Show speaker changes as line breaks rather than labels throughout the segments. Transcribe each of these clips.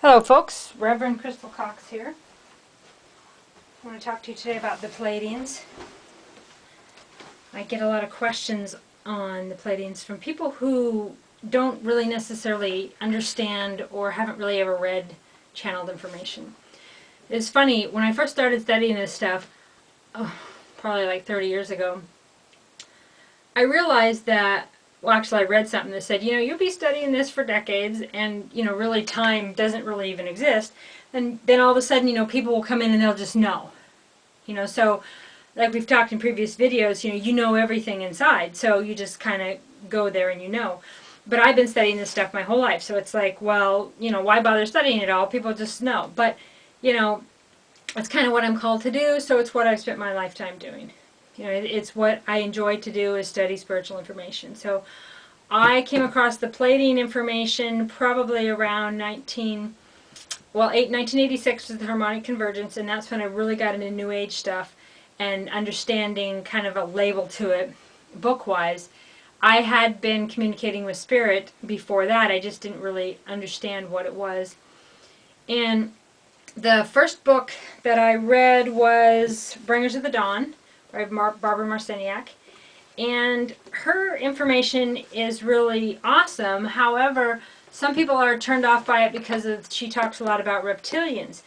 Hello folks, Reverend Crystal Cox here. I want to talk to you today about the Pleiadians. I get a lot of questions on the Pleiadians from people who don't really necessarily understand or haven't really ever read channeled information. It's funny, when I first started studying this stuff, probably like 30 years ago, I realized that, well, actually I read something that said, you'll be studying this for decades and, really time doesn't really even exist. And then all of a sudden, people will come in and they'll just know. So like we've talked in previous videos, you know everything inside. So you just kind of go there and you know. But I've been studying this stuff my whole life. So it's like, well, why bother studying it all? People just know. But, it's kind of what I'm called to do. So it's what I've spent my lifetime doing. It's what I enjoy to do is study spiritual information. So I came across the Pleiadian information probably around 1986 was the harmonic convergence, and that's when I really got into New Age stuff and understanding kind of a label to it book-wise. I had been communicating with spirit before that. I just didn't really understand what it was. And the first book that I read was Bringers of the Dawn by Barbara Marciniak, and her information is really awesome. However, some people are turned off by it because she talks a lot about reptilians,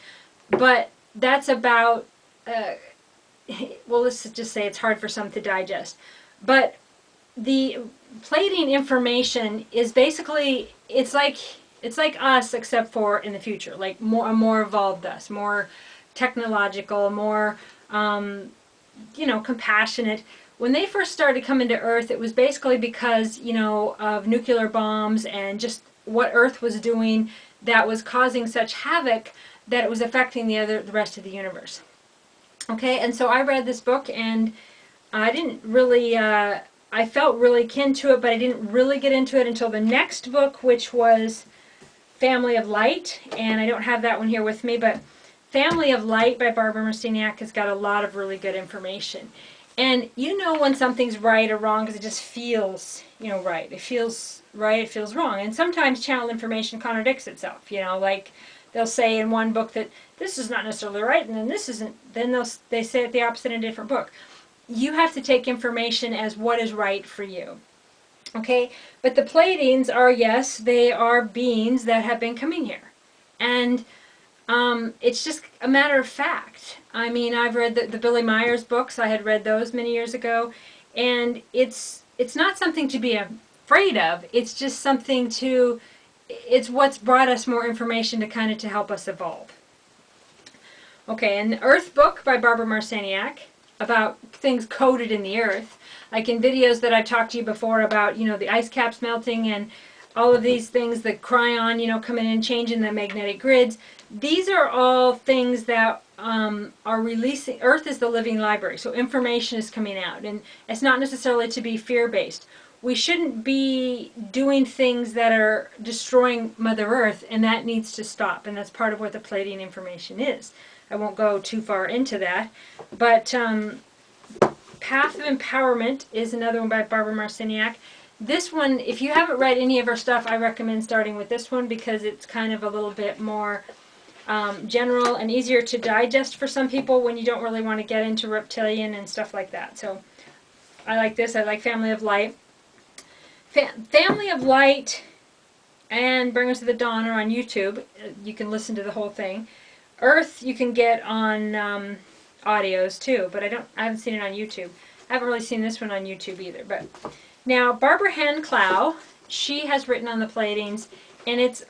but that's about well, let's just say it's hard for some to digest. But the Pleiadian information is basically it's like us, except for in the future, like more evolved us, more technological, more compassionate. When they first started coming to Earth, it was basically because, of nuclear bombs and just what Earth was doing that was causing such havoc that it was affecting the rest of the universe. Okay, and so I read this book and I didn't really, I felt really kin to it, but I didn't really get into it until the next book, which was Family of Light, and I don't have that one here with me, but Family of Light by Barbara Marciniak has got a lot of really good information. And you know when something's right or wrong because it just feels, right. It feels right, it feels wrong. And sometimes channeled information contradicts itself, like they'll say in one book that this is not necessarily right and then this isn't, then they say it the opposite in a different book. You have to take information as what is right for you. Okay? But the Pleiadians are, yes, they are beings that have been coming here. And it's just a matter of fact. I mean, I've read the Billy Myers books. I had read those many years ago. And it's not something to be afraid of. It's just something it's what's brought us more information to kind of to help us evolve. Okay, and the Earth book by Barbara Marciniak about things coded in the earth. Like in videos that I've talked to you before about, the ice caps melting and all of these things, the cryon, coming in and changing the magnetic grids. These are all things that are releasing. Earth is the living library, so information is coming out. And it's not necessarily to be fear-based. We shouldn't be doing things that are destroying Mother Earth, and that needs to stop. And that's part of what the Pleiadian information is. I won't go too far into that. But Path of Empowerment is another one by Barbara Marciniak. This one, if you haven't read any of her stuff, I recommend starting with this one because it's kind of a little bit more general and easier to digest for some people when you don't really want to get into reptilian and stuff like that. So I like this. I like Family of Light. Family of Light and Bringers of the Dawn are on YouTube. You can listen to the whole thing. Earth you can get on audios too, but I haven't seen it on YouTube. I haven't really seen this one on YouTube either. But now Barbara Hand Clow, she has written on the Pleiadians, and it's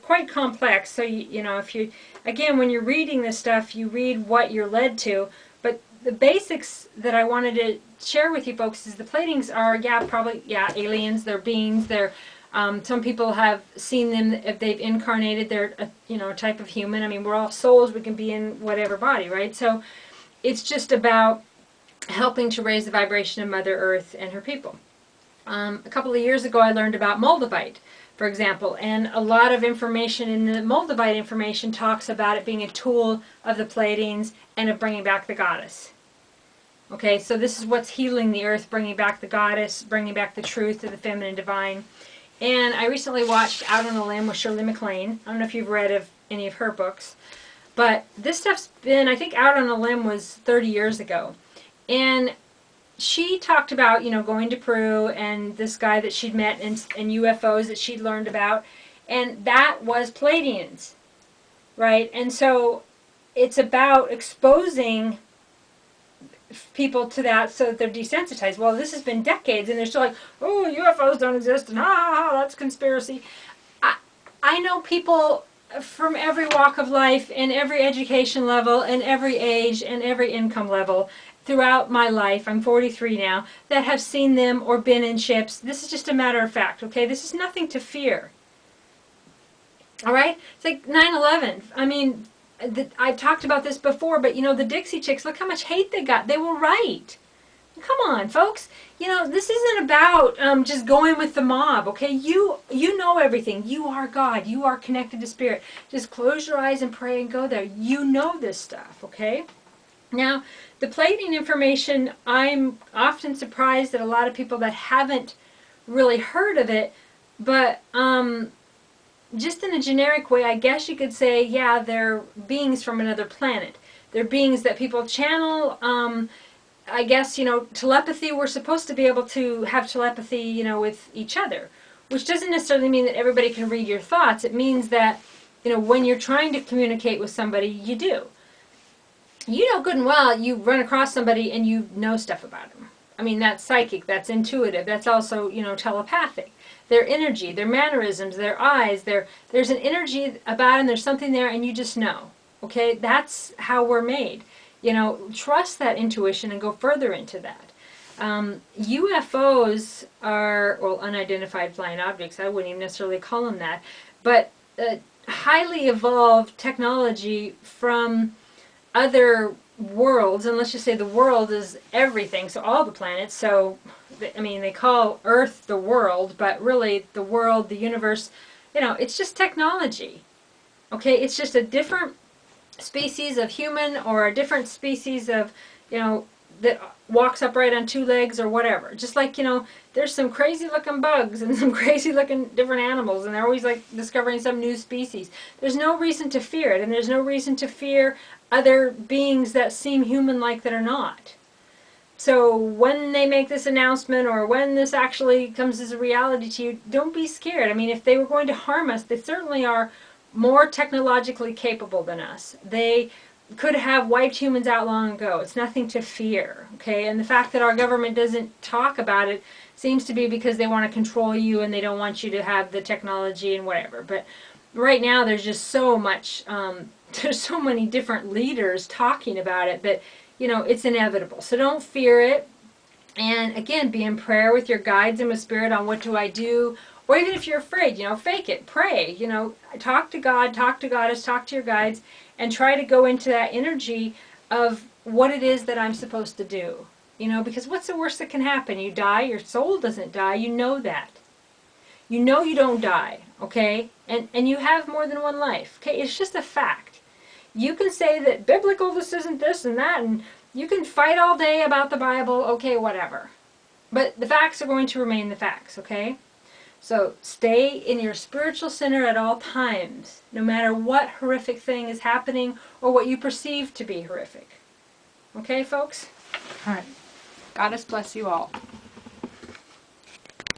quite complex. So if you again when you're reading this stuff, you read what you're led to. But the basics that I wanted to share with you folks is the Pleiadians are probably aliens. They're beings. They're some people have seen them if they've incarnated. They're a type of human. I mean, we're all souls. We can be in whatever body, right? So it's just about helping to raise the vibration of Mother Earth and her people. A couple of years ago, I learned about Moldavite, for example, and a lot of information in the Moldavite information talks about it being a tool of the Pleiadians and of bringing back the goddess. Okay, so this is what's healing the earth, bringing back the goddess, bringing back the truth of the feminine divine. And I recently watched Out on a Limb with Shirley MacLaine. I don't know if you've read of any of her books. But this stuff's been, I think Out on a Limb was 30 years ago. And she talked about, you know, going to Peru and this guy that she'd met and UFOs that she'd learned about. And that was Pleiadians, right? And so it's about exposing people to that so that they're desensitized. Well, this has been decades and they're still like, oh, UFOs don't exist and that's conspiracy. I know people from every walk of life and every education level and every age and every income level throughout my life, I'm 43 now, that have seen them or been in ships. This is just a matter of fact, okay? This is nothing to fear. All right? It's like 9/11. I mean, I've talked about this before, but you know, the Dixie Chicks, look how much hate they got. They were right. Come on, folks. You know, this isn't about just going with the mob, okay? You know everything. You are God. You are connected to Spirit. Just close your eyes and pray and go there. You know this stuff, okay? Now, the Pleiadian information, I'm often surprised at a lot of people that haven't really heard of it, but just in a generic way, I guess you could say, yeah, they're beings from another planet. They're beings that people channel. I guess, you know, telepathy, we're supposed to be able to have telepathy, you know, with each other, which doesn't necessarily mean that everybody can read your thoughts. It means that, you know, when you're trying to communicate with somebody, you do. You know good and well you run across somebody and you know stuff about them. I mean, that's psychic, that's intuitive, that's also, you know, telepathic. Their energy, their mannerisms, their eyes, there's an energy about them, there's something there and you just know. Okay, that's how we're made. You know, trust that intuition and go further into that. UFOs are, well, unidentified flying objects, I wouldn't even necessarily call them that, but highly evolved technology from other worlds, and let's just say the world is everything, so all the planets, so, I mean, they call Earth the world, but really the world, the universe, you know, it's just technology. Okay, it's just a different species of human or a different species of, you know, that walks upright on two legs or whatever. Just like, you know, there's some crazy looking bugs and some crazy looking different animals and they're always like discovering some new species. There's no reason to fear it, and there's no reason to fear other beings that seem human-like that are not. So when they make this announcement or when this actually comes as a reality to you, don't be scared. I mean, if they were going to harm us, they certainly are more technologically capable than us. They could have wiped humans out long ago. It's nothing to fear, okay? And the fact that our government doesn't talk about it seems to be because they want to control you and they don't want you to have the technology and whatever. But right now there's just so much, there's so many different leaders talking about it that, you know, it's inevitable. So don't fear it. And again, be in prayer with your guides and with Spirit on what do I do. Or even if you're afraid, you know, fake it, pray, you know, talk to God, talk to Goddess, talk to your guides, and try to go into that energy of what it is that I'm supposed to do. You know, because what's the worst that can happen? You die, your soul doesn't die, you know that. You know you don't die, okay? And you have more than one life, okay? It's just a fact. You can say that biblical this isn't this and that, and you can fight all day about the Bible, okay, whatever. But the facts are going to remain the facts, okay? So stay in your spiritual center at all times, no matter what horrific thing is happening or what you perceive to be horrific. Okay, folks? All right. Goddess bless you all.